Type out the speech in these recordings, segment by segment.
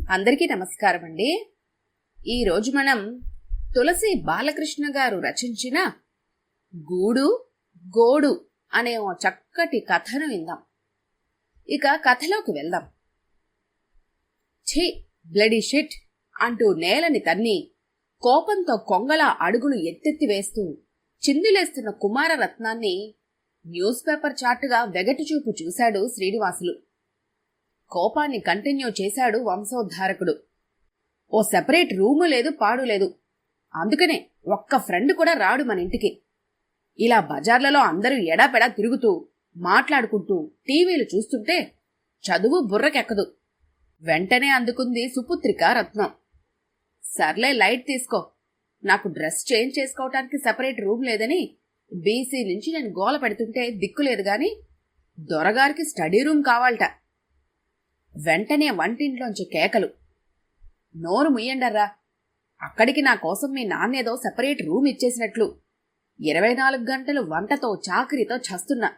అందరికీ నమస్కారం అండి. ఈరోజు మనం తులసి బాలకృష్ణ గారు రచించిన గూడు గోడు అనే ఓ చక్కటి కథను విందాం. ఇక కథలోకి వెళ్దాం. ఛీ, బ్లడీ షిట్ అంటూ నేలని తన్ని కోపంతో కొంగలా అడుగులు ఎత్తెత్తి వేస్తూ చిందులేస్తున్న కుమారరత్నాన్ని న్యూస్ పేపర్ చాటుగా వెగటిచూపు చూశాడు శ్రీనివాసులు. కోపాన్ని కంటిన్యూ చేశాడు వంశోద్ధారకుడు. ఓ సెపరేట్ రూము లేదు, పాడు లేదు. అందుకనే ఒక్క ఫ్రెండ్ కూడా రాడు మన ఇంటికి. ఇలా బజార్లలో అందరూ ఎడాపెడా తిరుగుతూ మాట్లాడుకుంటూ టీవీలు చూస్తుంటే చదువు బుర్రకెక్కదు. వెంటనే అందుకుంది సుపుత్రిక రత్నం. సర్లే, లైట్ తీసుకో. నాకు డ్రెస్ చేంజ్ చేసుకోవటానికి సెపరేట్ రూమ్ లేదని బీసీ నుంచి నేను గోల పెడుతుంటే దిక్కులేదు గాని దొరగారికి స్టడీ రూమ్ కావాలట. వెంటనే వంటింట్లోంచి కేకలు. నోరు ముయ్యండర్రా, అక్కడికి నా కోసం మీ నాన్నేదో సెపరేట్ రూమ్ ఇచ్చేసినట్లు. 24 గంటలు వంటతో చాకరీతో చస్తున్నా.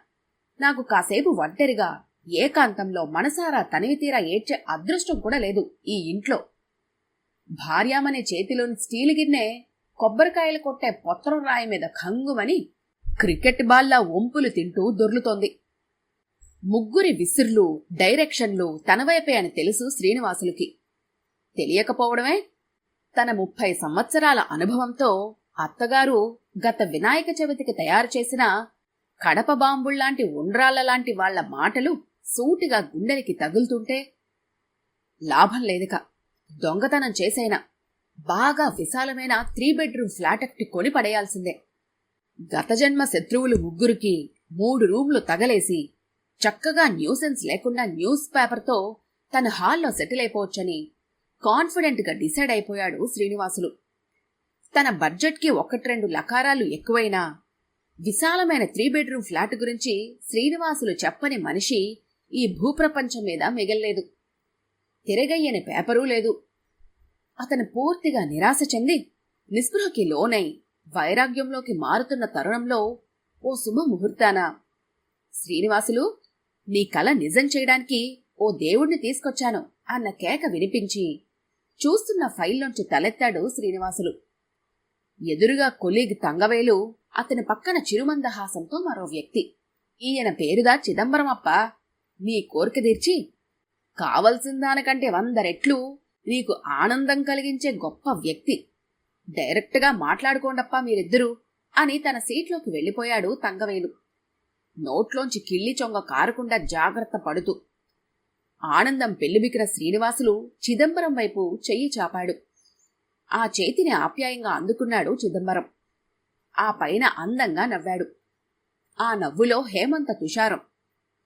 నాకు కాసేపు ఒంటరిగా ఏకాంతంలో మనసారా తనివితీరా ఏడ్చే అదృష్టం కూడా లేదు ఈ ఇంట్లో. భార్యామనే చేతిలోని స్టీలు గిన్నె కొబ్బరికాయలు కొట్టే పొత్తరం రాయి మీద ఖంగుమని క్రికెట్ బాల్లా ఒంపులు తింటూ దొర్లుతోంది. ముగ్గురి విసుర్లు, డైరెక్షన్లు తనవైపే అని తెలుసు శ్రీనివాసులకి. తెలియకపోవడమే, తన 30 సంవత్సరాల అనుభవంతో అత్తగారు గత వినాయక చవితికి తయారు చేసిన కడప బాంబుళ్లాంటి ఉండ్రాళ్లలాంటి వాళ్ల మాటలు సూటిగా గుండెలకి తగులుతుంటే లాభం లేదిక. దొంగతనం చేసైనా బాగా విశాలమైన 3 బెడ్రూమ్ ఫ్లాట్ ఒకటి కొని పడేయాల్సిందే. గత జన్మ శత్రువులు ముగ్గురికి 3 రూమ్లు తగలేసి చక్కగా న్యూసెన్స్ లేకుండా న్యూస్ పేపర్తో తన హాల్లో సెటిల్ అయిపోవచ్చని కాన్ఫిడెంట్గా డిసైడ్ అయిపోయాడు శ్రీనివాసులు. తన బడ్జెట్కి 1-2 లకారాలు ఎక్కువైనా విశాలమైన 3 బెడ్రూమ్ ఫ్లాట్ గురించి శ్రీనివాసులు చెప్పని మనిషి ఈ భూప్రపంచం మీద మిగల్లేదు. తిరగయ్యని పేపరూ లేదు. అతను పూర్తిగా నిరాశ చెంది నిస్పృహకి లోనై వైరాగ్యంలోకి మారుతున్న తరుణంలో ఓ శుభముహూర్తాన, శ్రీనివాసులు, నీ కల నిజం చేయడానికి ఓ దేవుణ్ణి తీసుకొచ్చాను అన్న కేక వినిపించి చూస్తున్న ఫైల్లోంచి తలెత్తాడు శ్రీనివాసులు. ఎదురుగా కొలీగ్ తంగవేలు, అతని పక్కన చిరుమందహాసంతో మరో వ్యక్తి. ఈయన పేరుదా చిదంబరమప్ప. నీ కోరిక తీర్చి కావలసిన దానికంటే 100 రెట్లు నీకు ఆనందం కలిగించే గొప్ప వ్యక్తి. డైరెక్ట్గా మాట్లాడుకోండప్పా మీరిద్దరూ అని తన సీట్లోకి వెళ్లిపోయాడు తంగవేలు, నోట్లోంచి కిళ్ళి చొంగ కారకుండా జాగ్రత్త పడుతూ. ఆనందం పెళ్లిబికిన శ్రీనివాసులు చిదంబరం వైపు చెయ్యి చాపాడు. ఆ చేతిని ఆప్యాయంగా అందుకున్నాడు చిదంబరం. ఆ పైన అందంగా నవ్వాడు. ఆ నవ్వులో హేమంత తుషారం,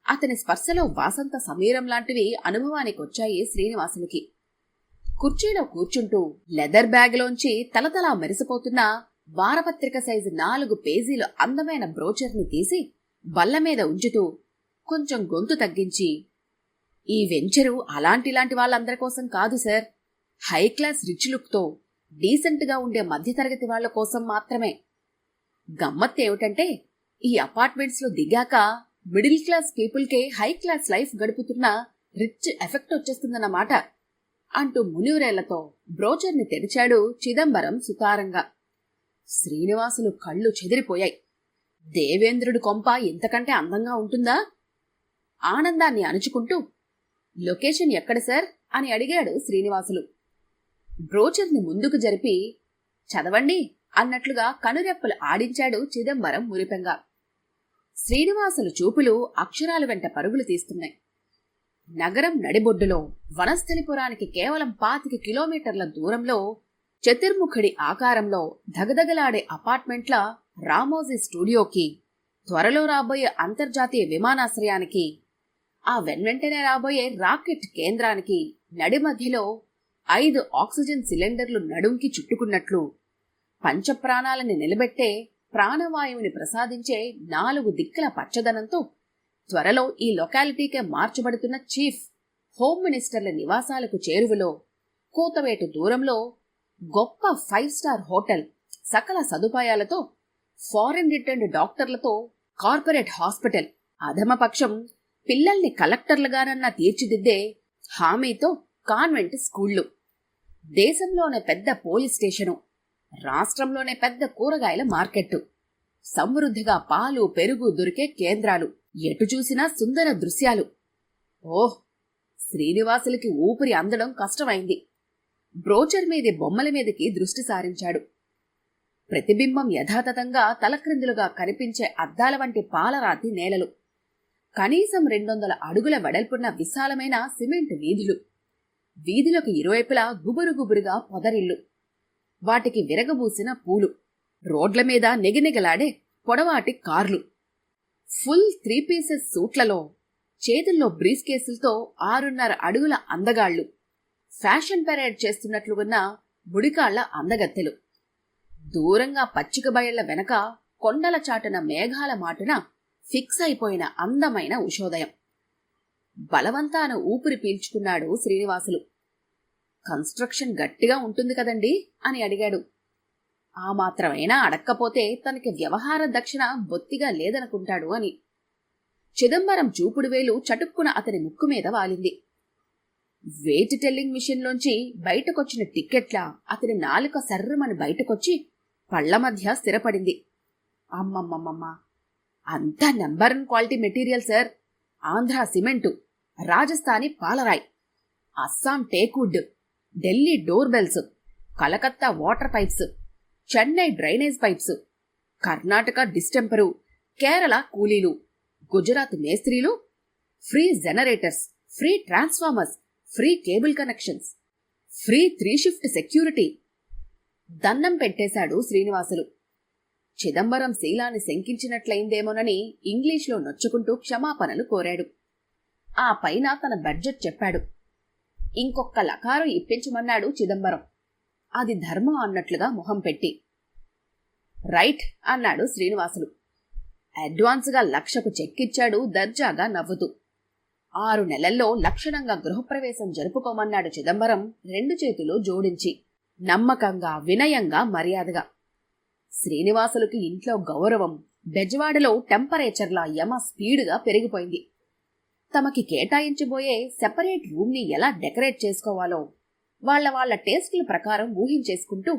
అతని స్పర్శలో వాసంత సమీరం లాంటివి అనుభవానికొచ్చాయి శ్రీనివాసులకి. కుర్చీలో కూర్చుంటూ లెదర్ బ్యాగ్లోంచి తలతలా మెరిసిపోతున్న వారపత్రిక సైజు 4 పేజీల అందమైన బ్రోచర్ని తీసి బల్లమీద ఉంచుతూ కొంచెం గొంతు తగ్గించి, ఈ వెంచరు అలాంటిలాంటి వాళ్ళందరి కోసం కాదు సార్. హై క్లాస్ రిచ్ లుక్తో డీసెంట్గా ఉండే మధ్యతరగతి వాళ్ల కోసం మాత్రమే. గమ్మత్తు ఏమిటంటే, ఈ అపార్ట్మెంట్స్లో దిగాక మిడిల్ క్లాస్ పీపుల్కే హై క్లాస్ లైఫ్ గడుపుతున్న రిచ్ ఎఫెక్ట్ వచ్చేస్తుందన్నమాట అంటూ మునివరేళ్లతో బ్రోచర్ని తెరిచాడు చిదంబరం సుతారంగా. శ్రీనివాసులు కళ్ళు చెదిరిపోయాయి. దేవేంద్రుడి కొంప ఇంతకంటే అందంగా ఉంటుందా? ఆనందాన్ని అణుచుకుంటూ, లొకేషన్ ఎక్కడ సార్ అని అడిగాడు శ్రీనివాసులు. బ్రోచర్ని ముందుకు జరిపి, చదవండి అన్నట్లుగా కనురెప్పలు ఆడించాడు చిదంబరం మురిపెంగా. శ్రీనివాసులు చూపులు అక్షరాల వెంట పరుగులు తీస్తున్నాయి. నగరం నడిబొడ్డులో వనస్థలిపురానికి కేవలం 25 కిలోమీటర్ల దూరంలో చతుర్ముఖుడి ఆకారంలో దగదగలాడే అపార్ట్మెంట్ల రామోజీ స్టూడియోకి, త్వరలో రాబోయే అంతర్జాతీయ విమానాశ్రయానికి, ఆ వెన్వెంటనే రాబోయే రాకెట్ కేంద్రానికి నడి మధ్యలో 5 ఆక్సిజన్ సిలిండర్లు నడుంకి చుట్టుకున్నట్లు, పంచప్రాణాలని నిలబెట్టే ప్రాణవాయువుని ప్రసాదించే 4 దిక్కుల పచ్చదనంతో త్వరలో ఈ లొకాలిటీకే మార్చబడుతున్న చీఫ్ హోమ్ మినిస్టర్ల నివాసాలకు చేరువలో కూతవేటు దూరంలో గొప్ప 5 స్టార్ హోటల్, సకల సదుపాయాలతో, ఫారెన్ రిటర్న్డ్ డాక్టర్లతో కార్పొరేట్ హాస్పిటల్, అధమపక్షం పిల్లల్ని కలెక్టర్లుగానన్నా తీర్చిదిద్దే హామీతో కాన్వెంట్ స్కూళ్లు, దేశంలోనే పెద్ద పోలీస్ స్టేషను, రాష్ట్రంలోనే పెద్ద కూరగాయల మార్కెట్టు, సమృద్ధిగా పాలు పెరుగు దొరికే కేంద్రాలు, ఎటు చూసినా సుందర దృశ్యాలు. ఓహ్, శ్రీనివాసులకి ఊపిరి అందడం కష్టమైంది. బ్రోచర్ మీది బొమ్మల మీదకి దృష్టి సారించాడు. ప్రతిబింబం యథాతథంగా తలక్రిందులుగా కనిపించే అద్దాల వంటి పాలరాతి నేలలు, కనీసం 200 అడుగుల వెడల్పున్న విశాలమైన సిమెంట్ వీధులు, వీధులకు ఇరువైపులా గుబురు గుబురుగా పొదరిల్లు, వాటికి విరగబూసిన పూలు, రోడ్ల మీద నెగినెగలాడే పొడవాటి కార్లు, ఫుల్ 3 పీసెస్ సూట్లలో, చేతుల్లో బ్రీఫ్ కేసులతో 6.5 అడుగుల అందగాళ్లు, ఫ్యాషన్ పెరేడ్ చేస్తున్నట్లు ఉన్న బుడికాళ్ల అందగత్తెలు, దూరంగా పచ్చిక బయళ్ల వెనక కొండల చాటున మేఘాల మాటున ఫిక్స్ అయిపోయిన అందమైన ఉషోదయం. బలవంతాన ఊపిరి పీల్చుకున్నాడు శ్రీనివాసులు. కన్స్ట్రక్షన్ గట్టిగా ఉంటుంది కదండి అని అడిగాడు. ఆ మాత్రమైనా అడక్కపోతే తనకి వ్యవహార దక్షిణ బొత్తిగా లేదనుకుంటాడు అని. చిదంబరం చూపుడు వేలు చటుక్కున అతని ముక్కు మీద వాలింది. వెయిట్ టెల్లింగ్ మిషన్లోంచి బయటకొచ్చిన టిక్కెట్లా అతని నాలుక సర్రమని బయటకొచ్చి పళ్ల మధ్య స్థిరపడింది. అమ్మమ్మమ్మమ్మ, అంతా number 1 quality material sir. Andhra cement, Rajasthani పాలరాయ్, Assam teakwood, Delhi door bells, Calcutta water pipes, Chennai drainage pipes, Karnataka distemper, Kerala కూలీలు, గుజరాత్ మేస్త్రీలు, free generators, free transformers, free cable connections, free 3 shift security. దన్నం పెట్టేశాడు శ్రీనివాసులు. చిదంబరం శీలాన్ని శంకించినట్లయిందేమోనని ఇంగ్లీష్లో నొచ్చుకుంటూ క్షమాపణలు కోరాడు. ఆ పైన తన బడ్జెట్ చెప్పాడు. ఇంకొక్క లకారం ఇప్పించమన్నాడు చిదంబరం, అది ధర్మం అన్నట్లుగా మొహం పెట్టి. రైట్ అన్నాడు శ్రీనివాసులు. అడ్వాన్స్గా 1,00,000కు చెక్కిచ్చాడు దర్జాగా నవ్వుతూ. 6 నెలల్లో లక్షణంగా గృహప్రవేశం జరుపుకోమన్నాడు చిదంబరం 2 చేతులు జోడించి, నమ్మకంగా వినయంగా మర్యాదగా. శ్రీనివాసులకి ఇంట్లో గౌరవం బెజవాడలో టెంపరేచర్లా యమ స్పీడుగా పెరిగిపోయింది. తమకి కేటాయించబోయే సెపరేట్ రూమ్ని ఎలా డెకరేట్ చేసుకోవాలో వాళ్ళ టేస్టుల ప్రకారం ఊహించేసుకుంటూ,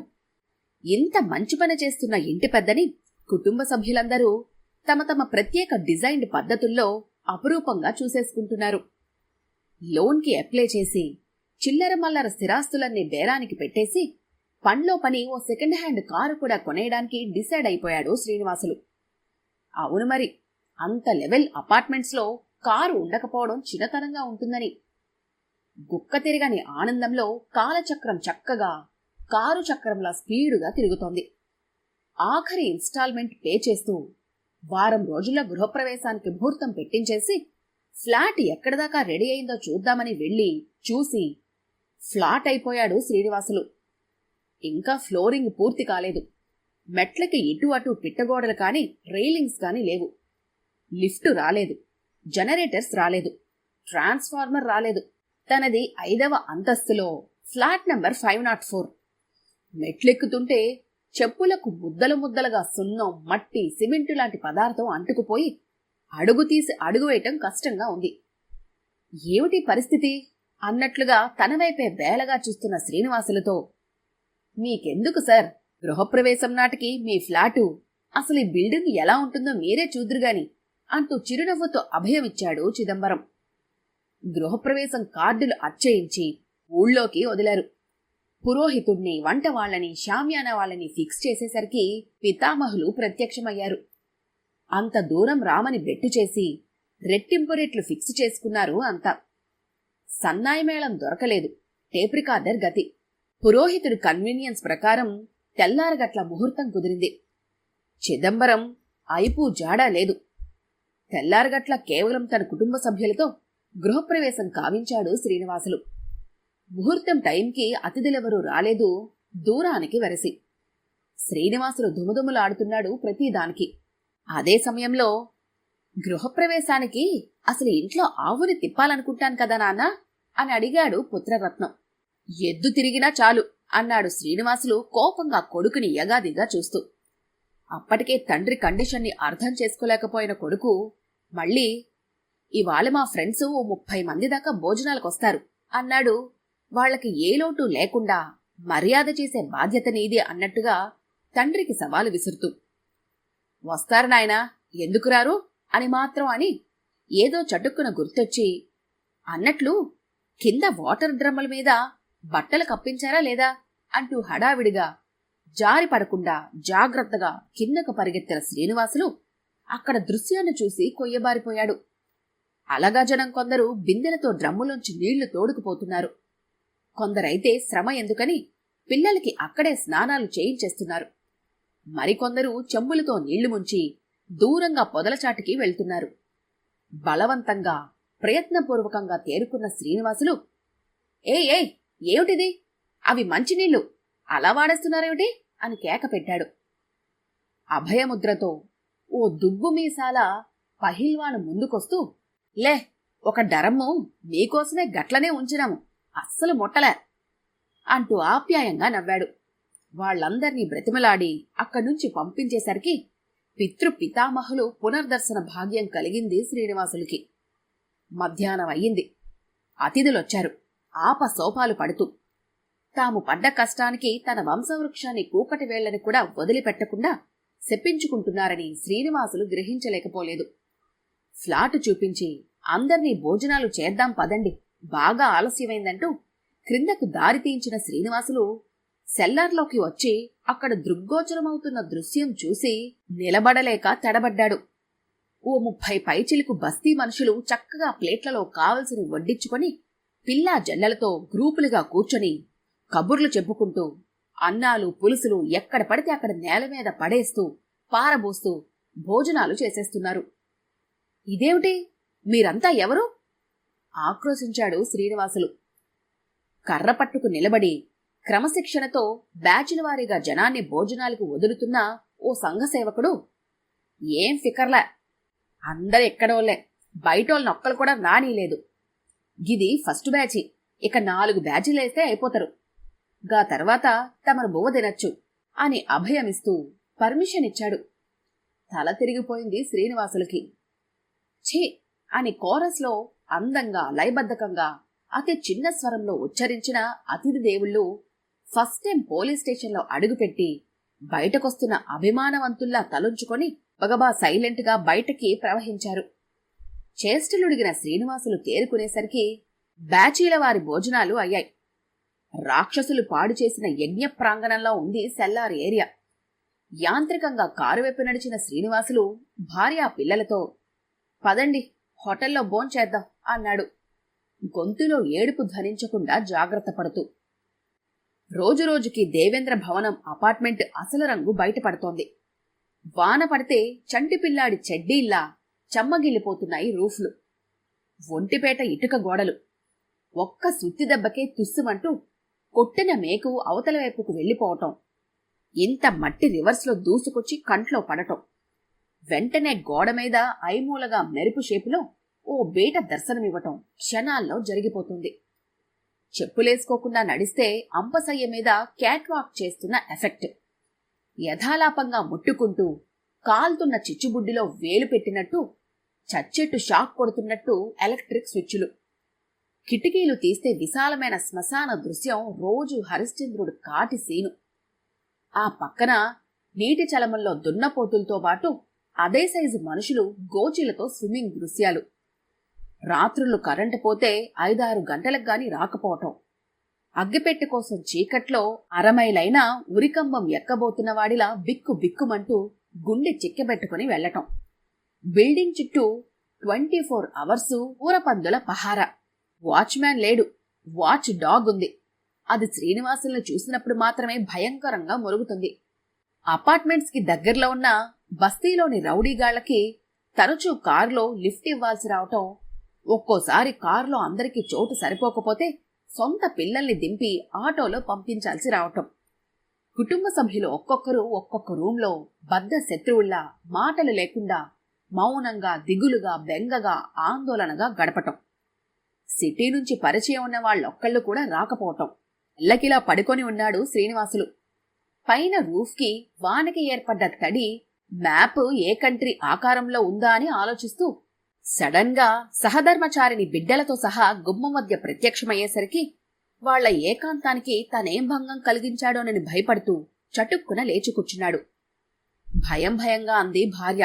ఇంత మంచి పని చేస్తున్న ఇంటి పెద్దని కుటుంబ సభ్యులందరూ తమ తమ ప్రత్యేక డిజైన్డ్ పద్ధతుల్లో అపురూపంగా చూసేసుకుంటున్నారు. లోన్కి అప్లై చేసి చిల్లర మల్లర స్థిరాస్తులన్నీ బేరానికి పెట్టేసి పనిలో పని ఓ సెకండ్ హ్యాండ్ కారు కూడా కొనేయడానికి డిసైడ్ అయిపోయాడు శ్రీనివాసులు. అవును మరి, అంత లెవెల్ అపార్ట్మెంట్స్లో కారు ఉండకపోవడం చిన్నతనంగా ఉంటుందని. గుక్క తిరగని ఆనందంలో కాలచక్రం చక్కగా కారు చక్రంలా స్పీడుగా తిరుగుతోంది. ఆఖరి ఇన్స్టాల్మెంట్ పే చేస్తూ వారం రోజుల గృహప్రవేశానికి ముహూర్తం పెట్టించేసి ఫ్లాట్ ఎక్కడిదాకా రెడీ అయిందో చూద్దామని వెళ్ళి చూసి ఫ్లాట్ అయిపోయాడు శ్రీనివాసులు. ఇంకా ఫ్లోరింగ్ పూర్తి కాలేదు. మెట్లకి ఇటు అటు పిట్టగోడలు కాని రైలింగ్స్ కాని లేవు. లిఫ్టు రాలేదు, జనరేటర్స్ రాలేదు, ట్రాన్స్ఫార్మర్ రాలేదు. తనది 5వ అంతస్తులో ఫ్లాట్ నంబర్ 504. మెట్లెక్కుతుంటే చెప్పులకు ముద్దలు ముద్దలుగా సున్నం, మట్టి, సిమెంటు లాంటి పదార్థం అంటుకుపోయి అడుగు తీసి అడుగు వేయటం కష్టంగా ఉంది. ఏమిటి పరిస్థితి అన్నట్లుగా తన వైపే బేలగా చూస్తున్న శ్రీనివాసులతో, మీకెందుకు సార్, గృహప్రవేశం నాటికి మీ ఫ్లాటు, అసలు ఈ బిల్డింగ్ ఎలా ఉంటుందో మీరే చూద్దురుగాని అంటూ చిరునవ్వుతో అభయమిచ్చాడు చిదంబరం. గృహప్రవేశం కార్డులు అచ్చయించి ఊళ్ళోకి వదిలారు. పురోహితుణ్ణి, వంట వాళ్ళని, షామ్యానా వాళ్ళని ఫిక్స్ చేసేసరికి పితామహులు ప్రత్యక్షమయ్యారు. అంత దూరం రామని బెట్టు చేసి రెట్టింపు రెట్లు ఫిక్స్ చేసుకున్నారు అంతా. సన్నాయి మేళం దొరకలేదు, టేప్ రికార్డర్ గతి. పురోహితుడి కన్వీనియన్స్ ప్రకారం తెల్లారగట్ల ముహూర్తం కుదిరింది. చిదంబరం అయిపూ జాడా లేదు. తెల్లారగట్ల కేవలం తన కుటుంబ సభ్యులతో గృహప్రవేశం కావించాడు శ్రీనివాసులు. ముహూర్తం టైంకి అతిథులెవరూ రాలేదు, దూరానికి వెరసి. శ్రీనివాసులు దుమదుములాడుతున్నాడు ప్రతిదానికి. అదే సమయంలో, గృహప్రవేశానికి అసలు ఇంట్లో ఆవుని తిప్పాలనుకుంటాను కదా నాన్న అని అడిగాడు పుత్రరత్నం. ఎద్దు తిరిగినా చాలు అన్నాడు శ్రీనివాసులు కోపంగా కొడుకుని యగాదిగా చూస్తూ. అప్పటికే తండ్రి కండిషన్ని అర్థం చేసుకోలేకపోయిన కొడుకు మళ్ళీ, ఇవాళ మా ఫ్రెండ్స్ 30 మంది దాకా భోజనాలకొస్తారు అన్నాడు వాళ్లకి ఏ లోటు లేకుండా మర్యాద చేసే బాధ్యత నీది అన్నట్టుగా తండ్రికి సవాలు విసురుతూ, వస్తారు నాయనా, ఎందుకు రారు అని మాత్రం అని ఏదో చటుక్కున గుర్తొచ్చి, అన్నట్లు కింద వాటర్ డ్రమ్ముల మీద బట్టలు కప్పించారా లేదా అంటూ హడావిడిగా జారి పడకుండా జాగ్రత్తగా కిందకు పరిగెత్తిన శ్రీనివాసులు అక్కడ దృశ్యాన్ని చూసి కొయ్యబారిపోయాడు. అలగా జనం కొందరు బిందెలతో డ్రమ్ములోంచి నీళ్లు తోడుకుపోతున్నారు. కొందరైతే శ్రమ ఎందుకని పిల్లలకి అక్కడే స్నానాలు చేయించేస్తున్నారు. మరికొందరు చెంబులతో నీళ్లు ముంచి దూరంగా పొదలచాటుకి వెళ్తున్నారు. బలవంతంగా ప్రయత్నపూర్వకంగా తేరుకున్న శ్రీనివాసులు, ఏయ్ ఏమిటిది, అవి మంచినీళ్లు, అలా వాడేస్తున్నారేమిటి అని కేక పెట్టాడు. అభయముద్రతో ఓ దుబ్బు మీసాల పహిల్వాను ముందుకొస్తూ, లే, ఒక డరమ్ము మీకోసమే గట్లనే ఉంచినాము, అస్సలు ముట్టలే అంటూ ఆప్యాయంగా నవ్వాడు. వాళ్లందర్నీ బ్రతిమలాడి అక్కడ్నుంచి పంపించేసరికి పితృపితామహులు పునర్దర్శన భాగ్యం కలిగింది శ్రీనివాసులకి. మధ్యాహ్నం అయ్యింది. అతిథులొచ్చారు ఆపసోపాలు పడుతూ. తాము పడ్డ కష్టానికి తన వంశవృక్షాన్ని కూకటి వేళ్లని కూడా వదిలిపెట్టకుండా శపించుకుంటున్నారని శ్రీనివాసులు గ్రహించలేకపోలేదు. ఫ్లాటు చూపించి అందర్నీ భోజనాలు చేద్దాం పదండి, బాగా ఆలస్యమైందంటూ క్రిందకు దారి తీయించిన శ్రీనివాసులు సెల్లార్లోకి వచ్చి అక్కడ దృగ్గోచరమవుతున్న దృశ్యం చూసి నిలబడలేక తడబడ్డాడు. ఓ 30 పైచిలుకు బస్తీ మనుషులు చక్కగా ప్లేట్లలో కావలసిని వడ్డించుకొని పిల్లా జల్లలతో గ్రూపులుగా కూర్చొని కబుర్లు చెప్పుకుంటూ అన్నాలు పులుసులు ఎక్కడ పడితే అక్కడ నేల మీద పడేస్తూ పారబోస్తూ భోజనాలు చేసేస్తున్నారు. ఇదేమిటి, మీరంతా ఎవరు? ఆక్రోశించాడు శ్రీనివాసులు. కర్ర పట్టుకు నిలబడి క్రమశిక్షణతో బ్యాచుల వారీగా జనాన్ని భోజనాలకు వదులుతున్న ఓ సంఘసేవకుడు, ఏం ఫికర్లా, అందరు ఎక్కడోళ్లే, బయటోళ్ళనొక్కలు కూడా రానీలేదు. గిది ఫస్ట్ బ్యాచి, ఇక 4 బ్యాచీలేస్తే అయిపోతారు, గా తర్వాత తమరు బువ్వ తినచ్చు అని అభయమిస్తూ పర్మిషన్ ఇచ్చాడు. తల తిరిగిపోయింది శ్రీనివాసులకి. ఛీ అని కోరస్లో అందంగా లయబద్ధకంగా అతి చిన్న స్వరంలో ఉచ్చరించిన అతిథి దేవుళ్ళు ఫస్ట్ టైం పోలీస్ స్టేషన్లో అడుగుపెట్టి బయటకొస్తున్న అభిమానవంతుల్లా తలుంచుకొని బగబా సైలెంట్గా బయటకి ప్రవహించారు. చేష్టలుడిగిన శ్రీనివాసులు తేరుకునేసరికి బ్యాచీల వారి భోజనాలు అయ్యాయి. రాక్షసులు పాడు చేసిన యజ్ఞ ప్రాంగణంలో ఉంది సెల్లార్ ఏరియా. యాంత్రికంగా కారు వైపు నడిచిన శ్రీనివాసులు భార్యా పిల్లలతో, పదండి హోటల్లో భోంచేద్దాం అన్నాడు, గొంతులో ఏడుపు ధ్వనించకుండా జాగ్రత్త పడుతూ. రోజురోజుకి దేవేంద్ర భవనం అపార్ట్మెంట్ అసలు రంగు బయటపడుతోంది. వాన పడితే చంటిపిల్లాడి చెడ్డీల్లా చెమ్మగిల్లిపోతున్నాయి రూఫ్లు. ఒంటిపేట ఇటుక గోడలు ఒక్క సుత్తి దెబ్బకే తుస్సుమంటూ కొట్టిన మేకు అవతల వైపుకు వెళ్లిపోవటం, ఇంత మట్టి రివర్స్లో దూసుకొచ్చి కంట్లో పడటం, వెంటనే గోడ మీద ఐమూలగా మెరుపు షేపులో ఓ బేట దర్శనమివ్వటం క్షణాల్లో జరిగిపోతుంది. చెప్పులేసుకోకుండా నడిస్తే అంపసయ్య మీద క్యాట్ వాక్ చేస్తున్న ఎఫెక్ట్. యథాలాపంగా ముట్టుకుంటూ కాల్తున్న చిచ్చుబుడ్డిలో వేలు పెట్టినట్టు చచ్చెట్టు షాక్ కొడుతున్నట్టు ఎలక్ట్రిక్ స్విచ్లు. కిటికీలు తీస్తే విశాలమైన శ్మశాన దృశ్యం రోజు హరిశ్చంద్రుడు కాటి సీను. ఆ పక్కన నీటి చలమంలో దున్నపోతులతో పాటు అదే సైజు మనుషులు గోచీలతో స్విమ్మింగ్ దృశ్యాలు. రాత్రులు కరెంటు పోతే 5-6 గంటలకు గాని రాకపోవటం. అగ్గిపెట్టె కోసం చీకట్లో అరమైలైనా ఉరికంబం ఎక్కబోతున్న వాడిలా బిక్కు బిక్కుమంటూ గుండె చిక్కెబెట్టుకుని వెళ్లటం. బిల్డింగ్ చుట్టూ 24 అవర్సు ఊరపందుల పహారా. వాచ్మ్యాన్ లేడు, వాచ్ డాగ్ ఉంది. అది శ్రీనివాసుల్ని చూసినప్పుడు మాత్రమే భయంకరంగా మొరుగుతుంది. అపార్ట్మెంట్స్ కి దగ్గరలో ఉన్న బస్తీలోని రౌడీగాళ్లకి తరచూ కారులో లిఫ్ట్ ఇవ్వాల్సి రావటం, ఒక్కోసారి కారులో అందరికీ చోటు సరిపోకపోతే సొంత పిల్లల్ని దింపి ఆటోలో పంపించాల్సి రావటం. కుటుంబ సభ్యులు ఒక్కొక్కరు ఒక్కొక్క రూంలో బద్ధ శత్రువుల్లా మాటలు లేకుండా మౌనంగా దిగులుగా బెంగగా ఆందోళనగా గడపటం. సిటీ నుంచి పరిచయం ఉన్న వాళ్ళొక్కళ్ళు కూడా రాకపోవటం. ఎల్లకిలా పడుకొని ఉన్నాడు శ్రీనివాసులు. పైన రూఫ్కి వానకి ఏర్పడ్డ తడి మ్యాప్ ఏ కంట్రీ ఆకారంలో ఉందా అని ఆలోచిస్తూ సడన్ గా సహధర్మచారిని బిడ్డలతో సహా గుమ్మం మధ్య ప్రత్యక్షమయ్యేసరికి వాళ్ల ఏకాంతానికి తనేం భంగం కలిగించాడోనని భయపడుతూ చటుక్కున లేచి కూర్చున్నాడు. భయంగా అంది భార్య.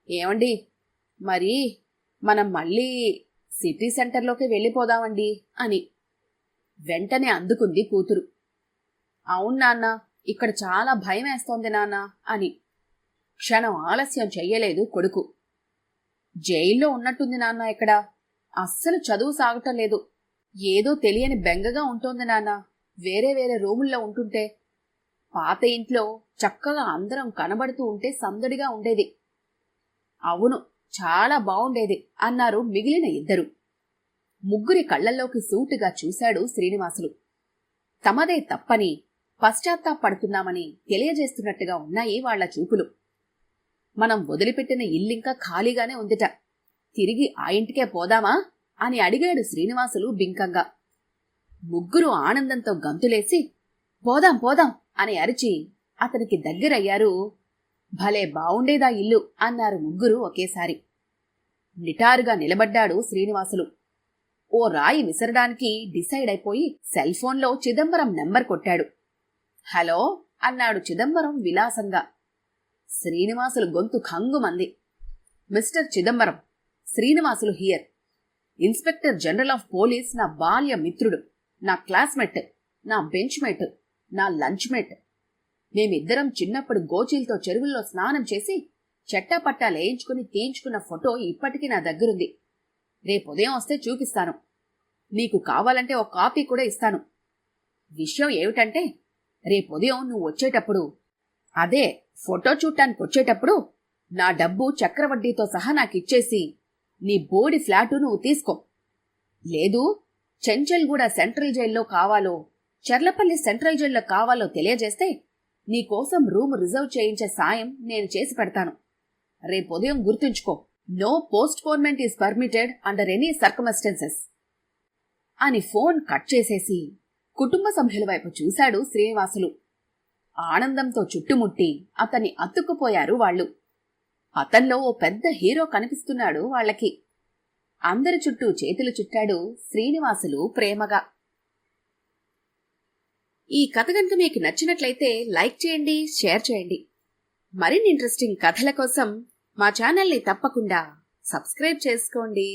ఏమండి, మరి మనం మళ్ళీ సిటీ సెంటర్లోకి వెళ్ళిపోదామండి అని. వెంటనే అందుకుంది కూతురు. అవును నాన్న, ఇక్కడ చాలా భయం వేస్తోంది నాన్న అని. క్షణం ఆలస్యం చెయ్యలేదు కొడుకు. జైల్లో ఉన్నట్టుంది నాన్న ఇక్కడ. అస్సలు చదువు సాగటం లేదు. ఏదో తెలియని బెంగగా ఉంటోంది నాన్న, వేరే వేరే రూముల్లో ఉంటుంటే. పాత ఇంట్లో చక్కగా అందరం కనబడుతూ ఉంటే సందడిగా ఉండేది. అవును, చాలా బావుండేది అన్నారు మిగిలిన ఇద్దరు. ముగ్గురి కళ్లల్లోకి సూటిగా చూశాడు శ్రీనివాసులు. తమదే తప్పని, పశ్చాత్తాపడుతున్నామని తెలియజేస్తున్నట్టుగా ఉన్నాయి వాళ్ల చూపులు. మనం వదిలిపెట్టిన ఇల్లింకా ఖాళీగానే ఉందిట. తిరిగి ఆ ఇంటికే పోదామా అని అడిగాడు శ్రీనివాసులు బింకంగా. ముగ్గురు ఆనందంతో గంతులేసి పోదాం పోదాం అని అరిచి అతనికి దగ్గరయ్యారు. భలే బావుండేదా ఇల్లు అన్నారు ముగ్గురు ఒకేసారి. నిటారుగా నిలబడ్డాడు శ్రీనివాసులు. ఓ రాయి విసరడానికి డిసైడ్ అయిపోయి సెల్ ఫోన్లో చిదంబరం నెంబర్ కొట్టాడు. హలో అన్నాడు చిదంబరం విలాసంగా. శ్రీనివాసులు గొంతు ఖంగుమంది. Mister Chidambaram, Srinivasulu here. Inspector general of police నా బాల్య మిత్రుడు, నా క్లాస్మేట్, నా బెంచ్మేట్, నా లంచ్మేట్. మేమిద్దరం చిన్నప్పుడు గోచీలతో చెరువుల్లో స్నానం చేసి చెట్టాపట్టా లేయించుకుని తీయించుకున్న ఫోటో ఇప్పటికీ నా దగ్గరుంది. రేపుదయం వస్తే చూపిస్తాను. నీకు కావాలంటే ఒక కాపీ కూడా ఇస్తాను. విషయం ఏమిటంటే, రేపుదయం నువ్వు వచ్చేటప్పుడు, అదే ఫోటో చూడటానికి వచ్చేటప్పుడు నా డబ్బు చక్రవడ్డీతో సహా నాకిచ్చేసి నీ బోడి ఫ్లాటు నువ్వు తీసుకో. లేదు, చెంచల్గూడ సెంట్రల్ జైల్లో కావాలో చర్లపల్లి సెంట్రల్ జైల్లో కావాలో తెలియజేస్తే నీకోసం రూమ్ రిజర్వ్ చేయించే సాయం నేను చేసి పెడతాను. రేపుదయం గుర్తుంచుకో, no postponement is permitted under any circumstances అని ఫోన్ కట్ చేసేసి కుటుంబ సభ్యుల వైపు చూశాడు శ్రీనివాసులు. ఆనందంతో చుట్టుముట్టి అతన్ని అతుక్కుపోయారు వాళ్ళు. అతన్లో ఓ పెద్ద హీరో కనిపిస్తున్నాడు వాళ్లకి. అందరి చుట్టూ చేతులు చుట్టాడు శ్రీనివాసులు ప్రేమగా. ఈ కథ గనుక మీకు నచ్చినట్లయితే లైక్ చేయండి, షేర్ చేయండి. మరిన్ని ఇంట్రెస్టింగ్ కథల కోసం మా ఛానల్ని తప్పకుండా సబ్స్క్రైబ్ చేసుకోండి.